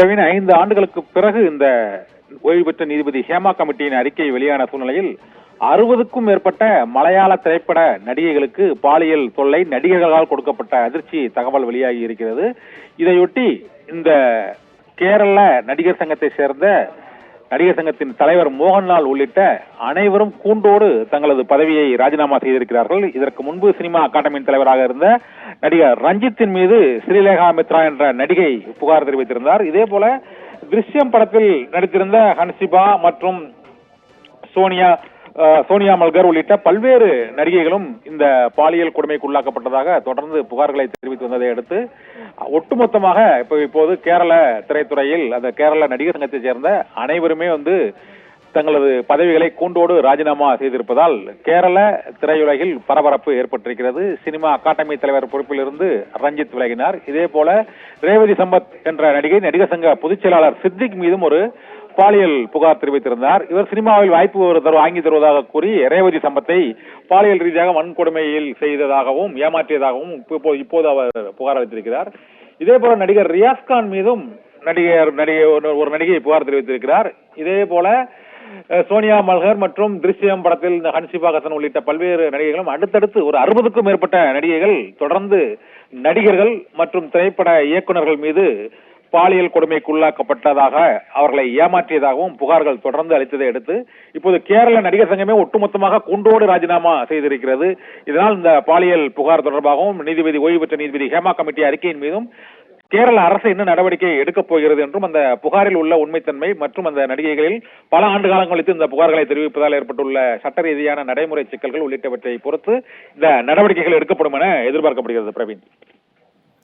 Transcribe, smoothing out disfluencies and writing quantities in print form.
பிரவீன், 5 ஆண்டுகளுக்கு பிறகு இந்த ஓய்வு பெற்ற நீதிபதி ஹேமா கமிட்டியின் அறிக்கை வெளியான சூழ்நிலையில் 60க்கும் மேற்பட்ட மலையாள திரைப்பட நடிகைகளுக்கு பாலியல் தொல்லை நடிகர்களால் கொடுக்கப்பட்ட அதிர்ச்சி தகவல் வெளியாகி இருக்கிறது. இதையொட்டி இந்த கேரள நடிகர் சங்கத்தை சேர்ந்த நடிகர் சங்கத்தின் தலைவர் மோகன்லால் உள்ளிட்ட அனைவரும் கூண்டோடு தங்களது பதவியை ராஜினாமா செய்திருக்கிறார்கள். இதற்கு முன்பு சினிமா அகாடமியின் தலைவராக இருந்த நடிகர் ரஞ்சித்தின் மீது ஸ்ரீலேகா மித்ரா என்ற நடிகை புகார் தெரிவித்திருந்தார். இதே போல திருஷ்யம் படத்தில் நடித்திருந்த ஹன்சிபா மற்றும் சோனியா மல்கர் உள்ளிட்ட பல்வேறு நடிகைகளும் இந்த பாலியல் கொடுமைக்கு உள்ளாக்கப்பட்டதாக தொடர்ந்து புகார்களை தெரிவித்து வந்ததை அடுத்து ஒட்டுமொத்தமாக இப்போது கேரள திரைத்துறையில் அந்த கேரள நடிகர் சங்கத்தை சேர்ந்த அனைவருமே தங்களது பதவிகளை கூண்டோடு ராஜினாமா செய்திருப்பதால் கேரள திரையுலகில் பரபரப்பு ஏற்பட்டிருக்கிறது. சினிமா அகாடமி தலைவர் பொறுப்பிலிருந்து ரஞ்சித் விலகினார். இதே போல ரேவதி சம்பத் என்ற நடிகை நடிகர் சங்க பொதுச் செயலாளர் சித்திக் மீதும் ஒரு பாலியல் புகார் தெரிவித்திருந்தார். இவர் சினிமாவில் வாய்ப்பு வாங்கி தருவதாக கூறி ரேவதி சம்பத்தை பாலியல் ரீதியாக வன்கொடுமையில் செய்ததாகவும் ஏமாற்றியதாகவும் இப்போது அவர் புகார் அளித்திருக்கிறார். இதே போல நடிகர் ரியாஸ்கான் மீதும் ஒரு நடிகை புகார் தெரிவித்திருக்கிறார். இதே போல சோனியா மல்கர் மற்றும் திருஷ்யம் படத்தில் ஹன்சிபா ஹசன் உள்ளிட்ட பல்வேறு நடிகைகளும் அடுத்தடுத்து ஒரு 60க்கும் மேற்பட்ட நடிகைகள் தொடர்ந்து நடிகர்கள் மற்றும் திரைப்பட இயக்குநர்கள் மீது பாலியல் கொடுமைக்கு உள்ளாக்கப்பட்டதாக அவர்களை ஏமாற்றியதாகவும் புகார்கள் தொடர்ந்து அளித்ததை அடுத்து இப்போது கேரள நடிகர் சங்கமே ஒட்டுமொத்தமாக கூண்டோடு ராஜினாமா செய்திருக்கிறது. இதனால் இந்த பாலியல் புகார் தொடர்பாகவும் ஓய்வு பெற்ற நீதிபதி ஹேமா கமிட்டி அறிக்கையின் மீதும் கேரள அரசு என்ன நடவடிக்கை எடுக்கப் போகிறது என்றும் அந்த புகாரில் உள்ள உண்மைத்தன்மை மற்றும் அந்த நடிகைகளில் பல ஆண்டு காலம் கழித்து இந்த புகார்களை தெரிவிப்பதால் ஏற்பட்டுள்ள சட்ட ரீதியான நடைமுறை சிக்கல்கள் உள்ளிட்டவற்றை பொறுத்து இந்த நடவடிக்கைகள் எடுக்கப்படும் என எதிர்பார்க்கப்படுகிறது. பிரவீன்.